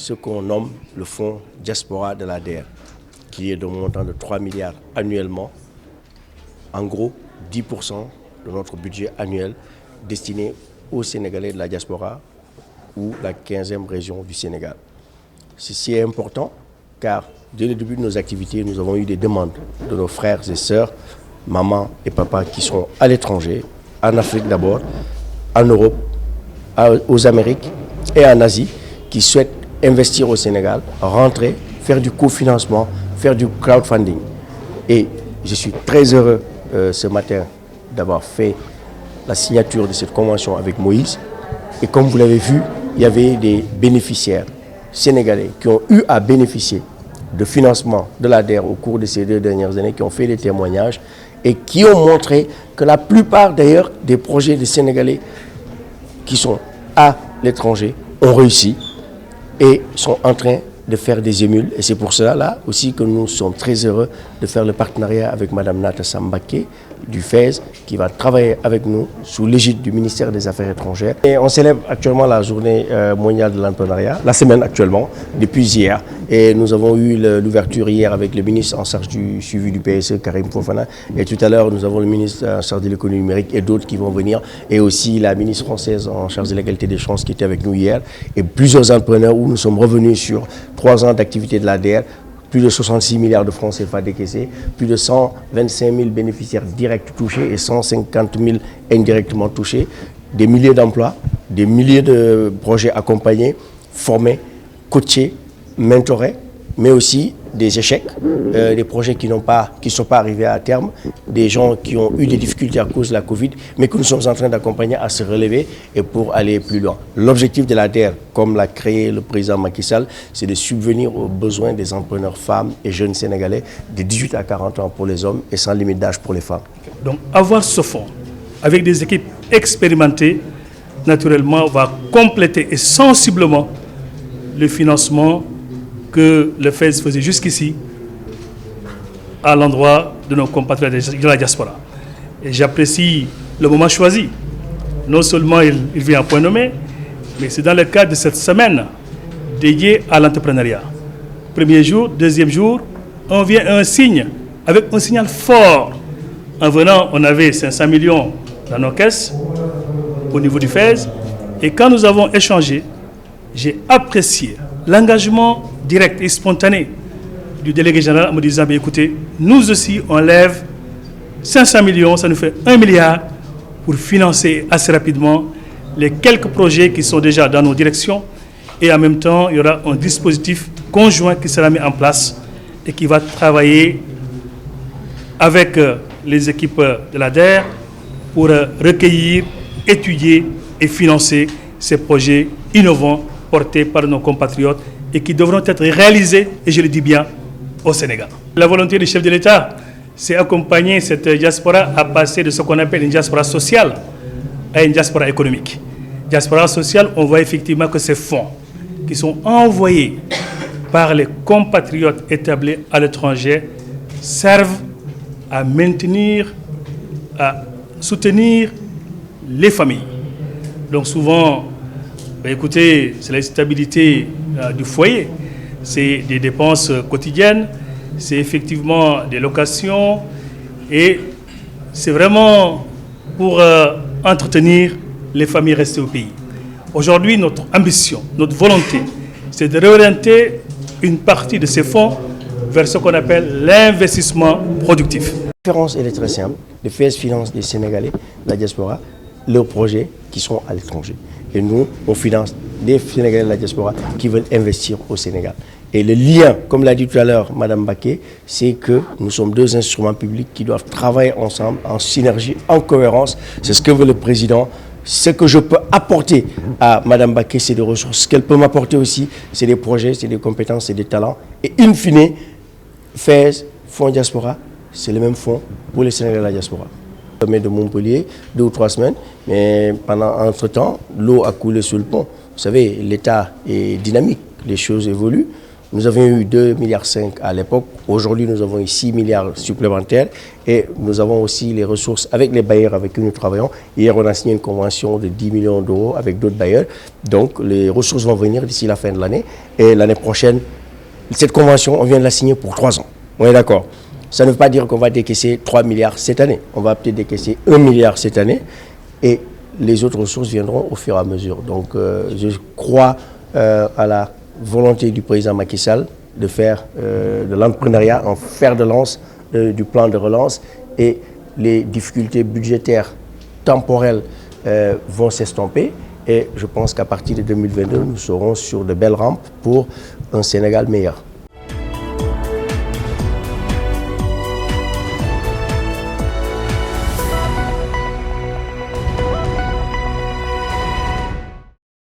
ce qu'on nomme le fonds diaspora de l'ADER, qui est d'un montant de 3 milliards annuellement. En gros, 10% de notre budget annuel destiné aux Sénégalais de la diaspora ou la 15e région du Sénégal. Ceci est important car dès le début de nos activités, nous avons eu des demandes de nos frères et sœurs, maman et papa qui sont à l'étranger, en Afrique d'abord, en Europe, aux Amériques et en Asie, qui souhaitent investir au Sénégal, rentrer, faire du cofinancement, faire du crowdfunding. Et je suis très heureux ce matin d'avoir fait la signature de cette convention avec Moïse. Et comme vous l'avez vu, il y avait des bénéficiaires sénégalais qui ont eu à bénéficier de financement de l'ADER au cours de ces 2 dernières années, qui ont fait des témoignages et qui ont montré que la plupart d'ailleurs des projets des Sénégalais qui sont à l'étranger ont réussi et sont en train de faire des émules. Et c'est pour cela là aussi que nous sommes très heureux de faire le partenariat avec Mme Natassa Mbacké du FES, qui va travailler avec nous sous l'égide du ministère des Affaires étrangères. Et on célèbre actuellement la journée mondiale de l'entrepreneuriat, la semaine actuellement, depuis hier. Et nous avons eu l'ouverture hier avec le ministre en charge du suivi du PSE, Karim Fofana. Et tout à l'heure, nous avons le ministre en charge de l'économie numérique et d'autres qui vont venir. Et aussi la ministre française en charge de l'égalité des chances qui était avec nous hier. Et plusieurs entrepreneurs où nous sommes revenus sur 3 ans d'activité de l'ADER. Plus de 66 milliards de francs CFA décaissés, plus de 125 000 bénéficiaires directs touchés et 150 000 indirectement touchés, des milliers d'emplois, des milliers de projets accompagnés, formés, coachés, mentorés, mais aussi des échecs, des projets qui ne sont pas arrivés à terme, des gens qui ont eu des difficultés à cause de la Covid, mais que nous sommes en train d'accompagner à se relever et pour aller plus loin. L'objectif de l'ADER, comme l'a créé le président Macky Sall, c'est de subvenir aux besoins des entrepreneurs femmes et jeunes Sénégalais de 18 à 40 ans pour les hommes et sans limite d'âge pour les femmes. Donc avoir ce fonds avec des équipes expérimentées, naturellement, va compléter et sensiblement le financement que le FES faisait jusqu'ici à l'endroit de nos compatriotes de la diaspora. Et j'apprécie le moment choisi. Non seulement il vient à point nommé, mais c'est dans le cadre de cette semaine dédiée à l'entrepreneuriat. Premier jour, deuxième jour, on vient à un signe, avec un signal fort. En venant, on avait 500 millions dans nos caisses au niveau du FES. Et quand nous avons échangé, j'ai apprécié l'engagement direct et spontané du délégué général en me disant, écoutez, nous aussi, on lève 500 millions, ça nous fait 1 milliard pour financer assez rapidement les quelques projets qui sont déjà dans nos directions. Et en même temps, il y aura un dispositif conjoint qui sera mis en place et qui va travailler avec les équipes de l'ADER pour recueillir, étudier et financer ces projets innovants portés par nos compatriotes et qui devront être réalisés, et je le dis bien, au Sénégal. La volonté du chef de l'État, c'est accompagner cette diaspora à passer de ce qu'on appelle une diaspora sociale à une diaspora économique. Diaspora sociale, on voit effectivement que ces fonds qui sont envoyés par les compatriotes établis à l'étranger servent à maintenir, à soutenir les familles. Donc souvent, écoutez, c'est la stabilité du foyer, c'est des dépenses quotidiennes, c'est effectivement des locations et c'est vraiment pour entretenir les familles restées au pays. Aujourd'hui, notre ambition, notre volonté, c'est de réorienter une partie de ces fonds vers ce qu'on appelle l'investissement productif. La différence, elle est très simple. Le FES finance des Sénégalais, la diaspora, leurs projets qui sont à l'étranger. Et nous, on finance des Sénégalais de la diaspora qui veulent investir au Sénégal. Et le lien, comme l'a dit tout à l'heure Mme Mbacké, c'est que nous sommes 2 instruments publics qui doivent travailler ensemble, en synergie, en cohérence. C'est ce que veut le président. Ce que je peux apporter à Mme Mbacké, c'est des ressources. Ce qu'elle peut m'apporter aussi, c'est des projets, c'est des compétences, c'est des talents. Et in fine, FES, Fonds Diaspora, c'est le même fonds pour les Sénégalais de la diaspora. Sommet de Montpellier, 2 ou 3 semaines, mais entre-temps, l'eau a coulé sur le pont. Vous savez, l'État est dynamique, les choses évoluent. Nous avions eu 2,5 milliards à l'époque. Aujourd'hui, nous avons eu 6 milliards supplémentaires et nous avons aussi les ressources avec les bailleurs avec qui nous travaillons. Hier, on a signé une convention de 10 millions d'euros avec d'autres bailleurs. Donc, les ressources vont venir d'ici la fin de l'année. Et l'année prochaine, cette convention, on vient de la signer pour 3 ans. On est d'accord. Ça ne veut pas dire qu'on va décaisser 3 milliards cette année. On va peut-être décaisser 1 milliard cette année et les autres ressources viendront au fur et à mesure. Donc je crois à la volonté du président Macky Sall de faire de l'entrepreneuriat un fer de lance du plan de relance et les difficultés budgétaires temporelles vont s'estomper et je pense qu'à partir de 2022, nous serons sur de belles rampes pour un Sénégal meilleur.